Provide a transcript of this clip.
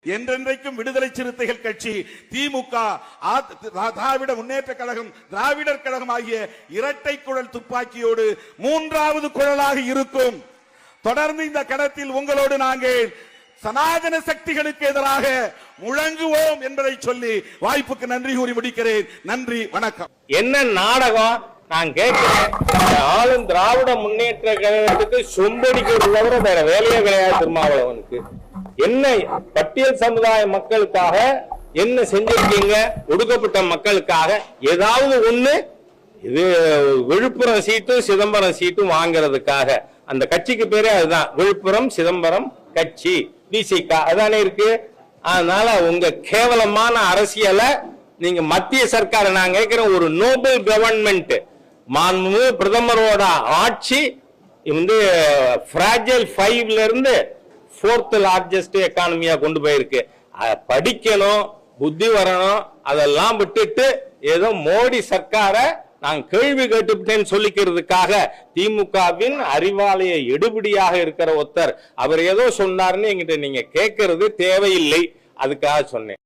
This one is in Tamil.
என்றென்றைக்கும் விடுதலை சிறுத்தைகள் கட்சி, திமுக, திராவிட முன்னேற்ற கழகம், திராவிடர் கழகம் ஆகிய இரட்டை குழல் துப்பாக்கியோடு மூன்றாவது குழலாக இருக்கும். தொடர்ந்து இந்த கடத்தில் உங்களோடு நாங்கள் சனாதன சக்திகளுக்கு எதிராக முழங்குவோம் என்பதை சொல்லி வாய்ப்புக்கு நன்றி கூறி முடிக்கிறேன். நன்றி, வணக்கம். என்ன நாடகம் நான் கேட்கிறேன். ஆளும் திராவிட முன்னேற்ற கழகத்துக்கு சொம்படிக்கிறது தவிர வேற வேலையே கிடையாது. திருமாவளவனுக்கு என்ன பட்டியல் சமுதாய மக்களுக்காக என்ன செஞ்சிருக்கீங்க? ஒடுக்கப்பட்ட மக்களுக்காக ஏதாவது ஒண்ணு? இது விழுப்புரம் சீட்டும் சிதம்பரம் சீட்டும் வாங்குறதுக்காக அந்த கட்சிக்கு பேரே அதுதான், விழுப்புரம் சிதம்பரம் கட்சி, விசிக அதானே இருக்கு. அதனால உங்க கேவலமான அரசியலை நீங்க மத்திய சர்க்கார நான் கேட்கிறேன், ஒரு நோபல் கவர்மெண்ட் மாண்புமிகு பிரதமரோட ஆட்சி வந்து ஃப்ராஜைல் 5ல இருந்து 4th லார்ஜஸ்ட் எக்கானமியா கொண்டு போயிருக்கு. படிக்கணும், புத்தி வரணும். அதெல்லாம் விட்டுட்டு ஏதோ மோடி சர்க்கார நான் கேள்வி கேட்டுவிட்டேன்னு சொல்லிக்கிறதுக்காக திமுகவின் அறிவாலய எடுபடியாக இருக்கிற ஒருத்தர் அவர் ஏதோ சொன்னார்னு என்கிட்ட நீங்க கேட்கறது தேவையில்லை. அதுக்காக சொன்னேன்.